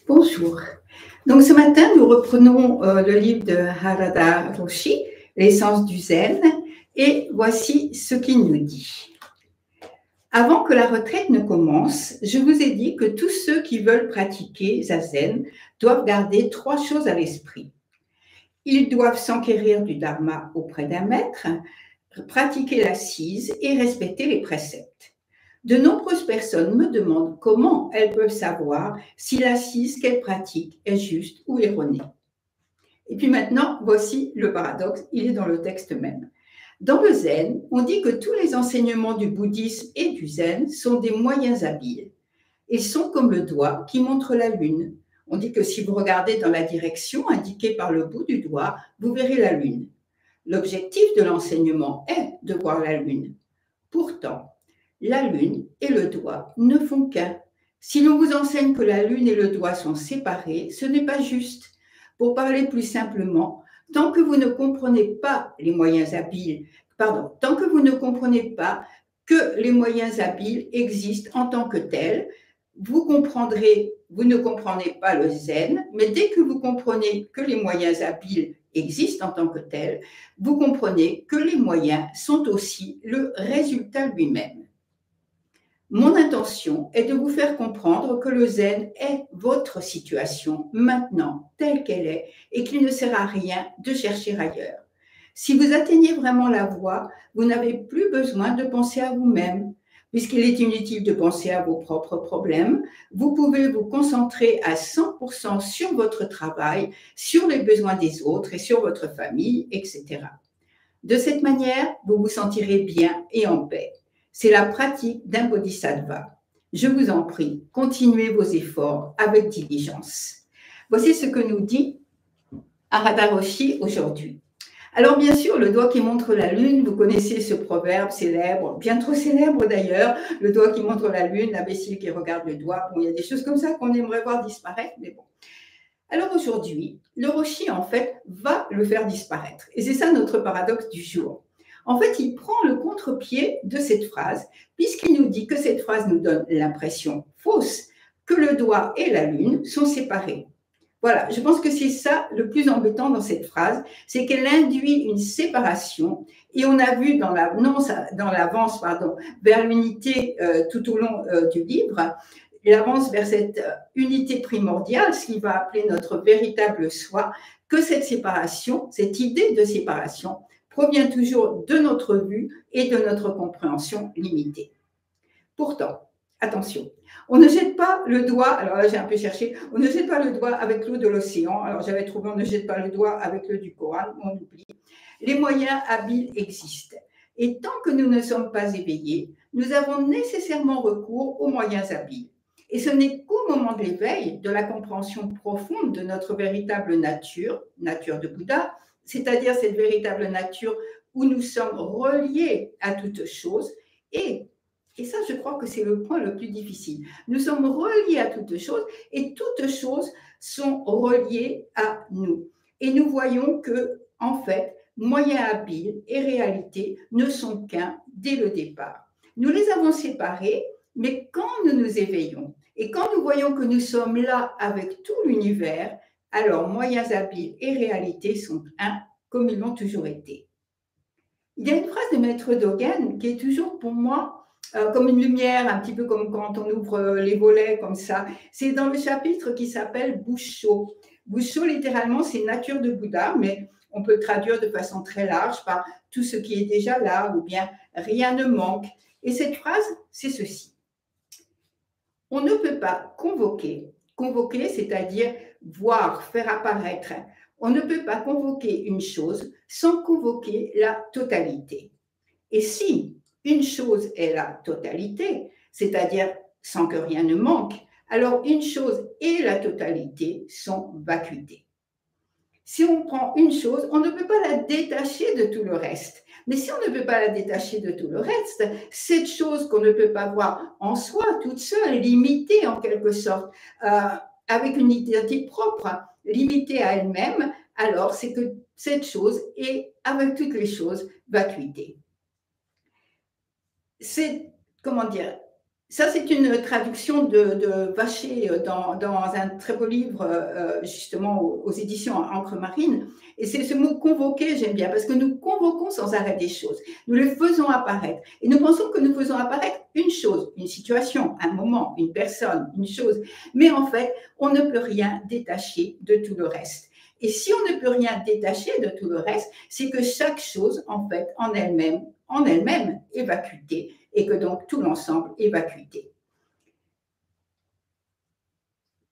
Bonjour. Donc ce matin, nous reprenons le livre de Harada Roshi, L'essence du zen, et voici ce qu'il nous dit. Avant que la retraite ne commence, je vous ai dit que tous ceux qui veulent pratiquer zazen doivent garder 3 choses à l'esprit. Ils doivent s'enquérir du dharma auprès d'un maître, pratiquer l'assise et respecter les préceptes. De nombreuses personnes me demandent comment elles peuvent savoir si l'assise qu'elles pratiquent est juste ou erronée. Et puis maintenant, voici le paradoxe, il est dans le texte même. Dans le zen, on dit que tous les enseignements du bouddhisme et du zen sont des moyens habiles. Ils sont comme le doigt qui montre la lune. On dit que si vous regardez dans la direction indiquée par le bout du doigt, vous verrez la lune. L'objectif de l'enseignement est de voir la lune. Pourtant, la lune et le doigt ne font qu'un. Si l'on vous enseigne que la lune et le doigt sont séparés, ce n'est pas juste. Pour parler plus simplement, tant que vous ne comprenez pas les moyens habiles, tant que vous ne comprenez pas que les moyens habiles existent en tant que tels, vous ne comprenez pas le zen, mais dès que vous comprenez que les moyens habiles existent en tant que tels, vous comprenez que les moyens sont aussi le résultat lui-même. Mon intention est de vous faire comprendre que le zen est votre situation maintenant, telle qu'elle est, et qu'il ne sert à rien de chercher ailleurs. Si vous atteignez vraiment la voie, vous n'avez plus besoin de penser à vous-même. Puisqu'il est inutile de penser à vos propres problèmes, vous pouvez vous concentrer à 100% sur votre travail, sur les besoins des autres et sur votre famille, etc. De cette manière, vous vous sentirez bien et en paix. C'est la pratique d'un bodhisattva. Je vous en prie, continuez vos efforts avec diligence. Voici ce que nous dit Harada Roshi aujourd'hui. Alors bien sûr, le doigt qui montre la lune, vous connaissez ce proverbe célèbre, bien trop célèbre d'ailleurs, le doigt qui montre la lune, l'imbécile qui regarde le doigt. Bon, il y a des choses comme ça qu'on aimerait voir disparaître, mais bon. Alors aujourd'hui, le Roshi, en fait, va le faire disparaître. Et c'est ça notre paradoxe du jour. En fait, il prend le contre-pied de cette phrase, puisqu'il nous dit que cette phrase nous donne l'impression fausse que le doigt et la lune sont séparés. Voilà, je pense que c'est ça le plus embêtant dans cette phrase, c'est qu'elle induit une séparation, et on a vu dans l'avance vers l'unité tout au long du livre, il avance vers cette unité primordiale, ce qu'il va appeler notre véritable soi, que cette séparation, cette idée de séparation, provient toujours de notre vue et de notre compréhension limitée. Pourtant, attention, on ne jette pas le doigt, alors là j'ai un peu cherché, on ne jette pas le doigt avec l'eau de l'océan, alors j'avais trouvé on ne jette pas le doigt avec l'eau du Coran, on oublie. Les moyens habiles existent. Et tant que nous ne sommes pas éveillés, nous avons nécessairement recours aux moyens habiles. Et ce n'est qu'au moment de l'éveil, de la compréhension profonde de notre véritable nature, nature de Bouddha, c'est-à-dire cette véritable nature où nous sommes reliés à toute chose, et ça, je crois que c'est le point le plus difficile. Nous sommes reliés à toutes choses et toutes choses sont reliées à nous. Et nous voyons que, en fait, moyens habiles et réalité ne sont qu'un dès le départ. Nous les avons séparés, mais quand nous nous éveillons et quand nous voyons que nous sommes là avec tout l'univers, alors moyens habiles et réalité sont un, comme ils l'ont toujours été. Il y a une phrase de Maître Dogen qui est toujours pour moi comme une lumière, un petit peu comme quand on ouvre les volets comme ça. C'est dans le chapitre qui s'appelle Busho. Busho, littéralement, c'est nature de Bouddha, mais on peut traduire de façon très large par tout ce qui est déjà là, ou bien rien ne manque. Et cette phrase, c'est ceci. On ne peut pas convoquer, c'est-à-dire voir, faire apparaître. On ne peut pas convoquer une chose sans convoquer la totalité. Et si une chose est la totalité, c'est-à-dire sans que rien ne manque, alors une chose et la totalité sont vacuité. Si on prend une chose, on ne peut pas la détacher de tout le reste. Mais si on ne peut pas la détacher de tout le reste, cette chose qu'on ne peut pas voir en soi, toute seule, limitée en quelque sorte, avec une identité propre, limitée à elle-même, alors c'est que cette chose est, avec toutes les choses, vacuité. C'est, comment dire, Ça, c'est une traduction de Vacher dans un très beau livre, justement, aux éditions Encre Marine. Et c'est ce mot convoquer, j'aime bien, parce que nous convoquons sans arrêt des choses. Nous les faisons apparaître. Et nous pensons que nous faisons apparaître une chose, une situation, un moment, une personne, une chose. Mais en fait, on ne peut rien détacher de tout le reste. Et si on ne peut rien détacher de tout le reste, c'est que chaque chose, en fait, en elle-même, est vacuité, et que donc tout l'ensemble est vacuité.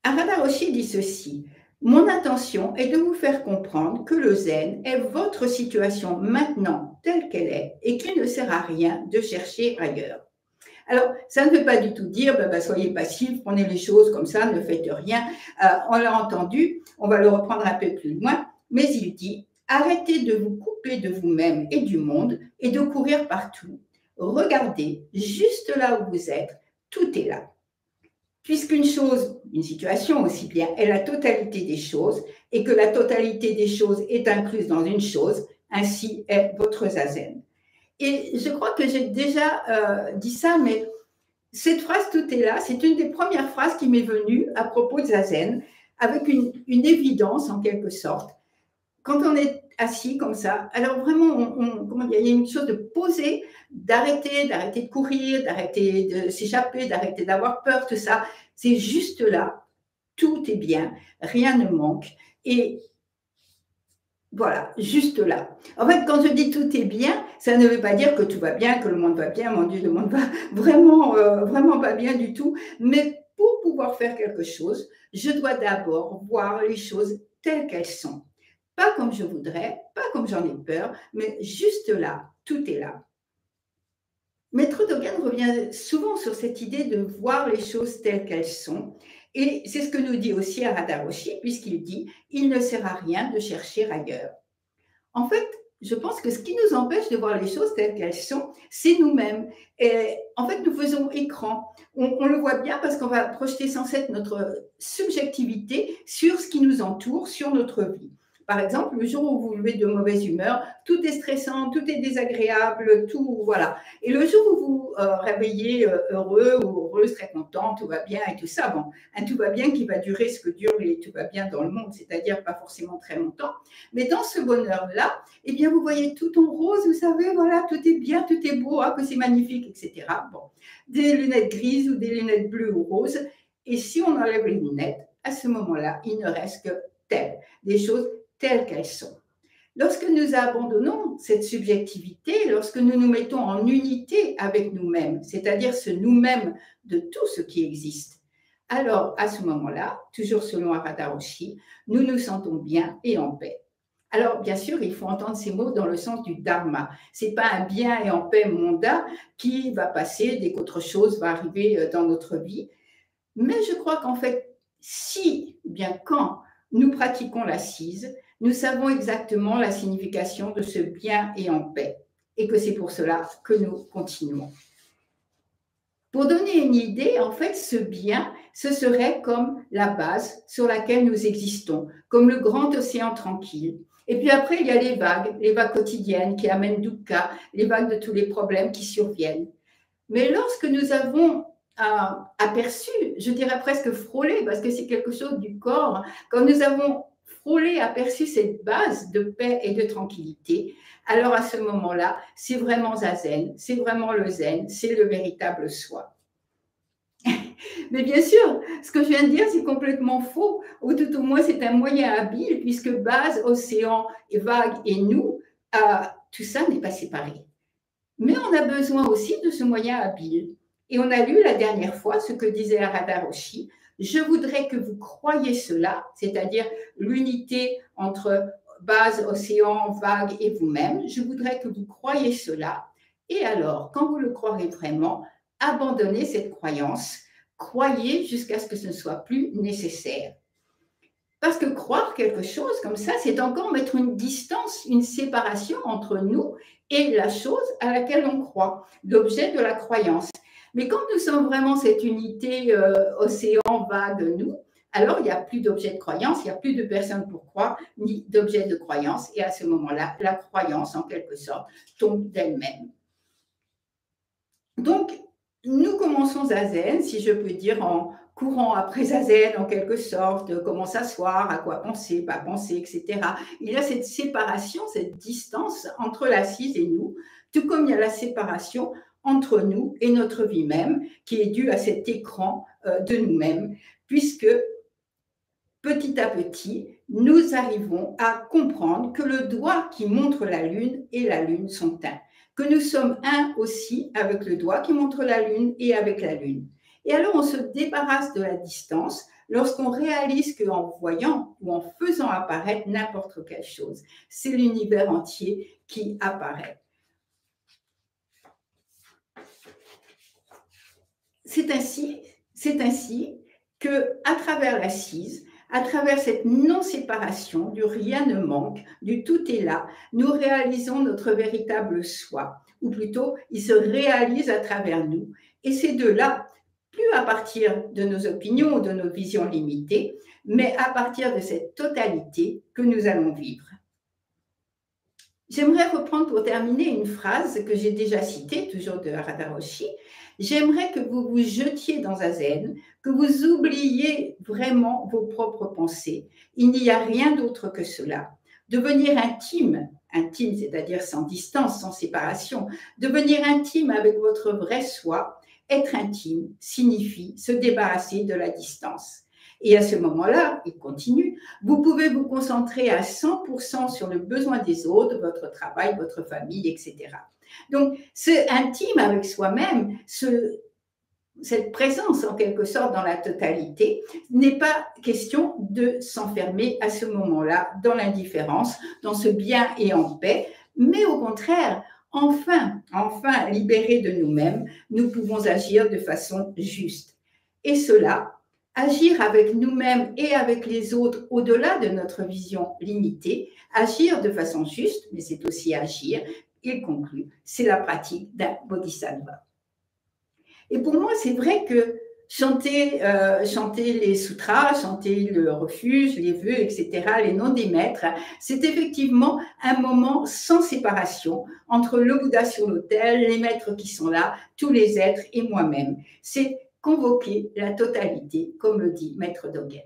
Harada Roshi dit ceci: mon intention est de vous faire comprendre que le zen est votre situation maintenant telle qu'elle est et qu'il ne sert à rien de chercher ailleurs. Alors, ça ne veut pas du tout dire, soyez passifs, prenez les choses comme ça, ne faites rien. On l'a entendu, on va le reprendre un peu plus loin, mais il dit, arrêtez de vous couper de vous-même et du monde et de courir partout. Regardez, juste là où vous êtes, tout est là. Puisqu'une chose, une situation aussi bien, est la totalité des choses et que la totalité des choses est incluse dans une chose, ainsi est votre zazen. Et je crois que j'ai déjà dit ça, mais cette phrase, tout est là, c'est une des premières phrases qui m'est venue à propos de zazen, avec une évidence en quelque sorte. Quand on est assis comme ça, alors vraiment, comment dire, il y a une chose de poser, d'arrêter de courir, d'arrêter de s'échapper, d'arrêter d'avoir peur, tout ça. C'est juste là, tout est bien, rien ne manque. Et voilà, juste là. En fait, quand je dis tout est bien, ça ne veut pas dire que tout va bien, que le monde va bien. Mon Dieu, le monde va vraiment pas bien du tout. Mais pour pouvoir faire quelque chose, je dois d'abord voir les choses telles qu'elles sont. Pas comme je voudrais, pas comme j'en ai peur, mais juste là, tout est là. Maître Dogen revient souvent sur cette idée de voir les choses telles qu'elles sont. Et c'est ce que nous dit aussi Harada Roshi, puisqu'il dit « il ne sert à rien de chercher ailleurs ». En fait, je pense que ce qui nous empêche de voir les choses telles qu'elles sont, c'est nous-mêmes. Et en fait, nous faisons écran. On le voit bien parce qu'on va projeter sans cesse notre subjectivité sur ce qui nous entoure, sur notre vie. Par exemple, le jour où vous vous levez de mauvaise humeur, tout est stressant, tout est désagréable, tout, voilà. Et le jour où vous vous réveillez heureux ou heureuse, très content, tout va bien et tout ça, bon, un tout va bien qui va durer ce que dure les tout va bien dans le monde, c'est-à-dire pas forcément très longtemps. Mais dans ce bonheur-là, eh bien, vous voyez tout en rose, vous savez, voilà, tout est bien, tout est beau, ah, que c'est magnifique, etc. Bon, des lunettes grises ou des lunettes bleues ou roses. Et si on enlève les lunettes, à ce moment-là, il ne reste que des choses telles qu'elles sont. Lorsque nous abandonnons cette subjectivité, lorsque nous nous mettons en unité avec nous-mêmes, c'est-à-dire ce nous-mêmes de tout ce qui existe, alors à ce moment-là, toujours selon Harada Roshi, nous nous sentons bien et en paix. Alors, bien sûr, il faut entendre ces mots dans le sens du dharma. Ce n'est pas un bien et en paix mondain qui va passer dès qu'autre chose va arriver dans notre vie. Mais je crois qu'en fait, si, bien quand nous pratiquons l'assise, nous savons exactement la signification de ce bien et en paix, et que c'est pour cela que nous continuons. Pour donner une idée, en fait, ce bien, ce serait comme la base sur laquelle nous existons, comme le grand océan tranquille. Et puis après, il y a les vagues quotidiennes qui amènent dukkha, les vagues de tous les problèmes qui surviennent. Mais lorsque nous avons aperçu, je dirais presque frôlé, parce que c'est quelque chose du corps, quand nous avons frôlé, aperçu cette base de paix et de tranquillité, alors à ce moment-là, c'est vraiment zazen, c'est vraiment le zen, c'est le véritable soi. Mais bien sûr, ce que je viens de dire, c'est complètement faux, ou tout au moins c'est un moyen habile, puisque base, océan, et vague et nous, tout ça n'est pas séparé. Mais on a besoin aussi de ce moyen habile. Et on a lu la dernière fois ce que disait Harada Roshi. Je voudrais que vous croyiez cela, c'est-à-dire l'unité entre base, océan, vague et vous-même. Je voudrais que vous croyiez cela. Et alors, quand vous le croirez vraiment, abandonnez cette croyance. Croyez jusqu'à ce que ce ne soit plus nécessaire. Parce que croire quelque chose comme ça, c'est encore mettre une distance, une séparation entre nous et la chose à laquelle on croit, l'objet de la croyance. Mais quand nous sommes vraiment cette unité océan vague de nous, alors il n'y a plus d'objet de croyance, il n'y a plus de personne pour croire, ni d'objet de croyance. Et à ce moment-là, la croyance, en quelque sorte, tombe d'elle-même. Donc, nous commençons Zazen, si je peux dire, en courant après Zazen, en quelque sorte, comment s'asseoir, à quoi penser, pas penser, etc. Il y a cette séparation, cette distance entre l'assise et nous, tout comme il y a la séparation entre nous et notre vie même, qui est due à cet écran de nous-mêmes, puisque petit à petit, nous arrivons à comprendre que le doigt qui montre la Lune et la Lune sont un, que nous sommes un aussi avec le doigt qui montre la Lune et avec la Lune. Et alors, on se débarrasse de la distance lorsqu'on réalise qu'en voyant ou en faisant apparaître n'importe quelle chose, c'est l'univers entier qui apparaît. C'est ainsi que, à travers l'assise, à travers cette non-séparation, du rien ne manque, du tout est là, nous réalisons notre véritable soi, ou plutôt, il se réalise à travers nous. Et c'est de là, plus à partir de nos opinions ou de nos visions limitées, mais à partir de cette totalité que nous allons vivre. J'aimerais reprendre pour terminer une phrase que j'ai déjà citée, toujours de Harada Roshi. J'aimerais que vous vous jetiez dans Zazen, que vous oubliez vraiment vos propres pensées. Il n'y a rien d'autre que cela. Devenir intime, c'est-à-dire sans distance, sans séparation, devenir intime avec votre vrai soi, être intime signifie se débarrasser de la distance. Et à ce moment-là, il continue, vous pouvez vous concentrer à 100% sur le besoin des autres, votre travail, votre famille, etc. Donc, ce intime avec soi-même, cette présence en quelque sorte dans la totalité, n'est pas question de s'enfermer à ce moment-là dans l'indifférence, dans ce bien et en paix, mais au contraire, enfin libérés de nous-mêmes, nous pouvons agir de façon juste. Et cela, agir avec nous-mêmes et avec les autres au-delà de notre vision limitée, agir de façon juste, mais c'est aussi agir, il conclut, c'est la pratique d'un bodhisattva. Et pour moi, c'est vrai que chanter les sutras, chanter le refuge, les vœux, etc., les noms des maîtres, c'est effectivement un moment sans séparation entre le Bouddha sur l'autel, les maîtres qui sont là, tous les êtres et moi-même. C'est convoquer la totalité, comme le dit Maître Dogen.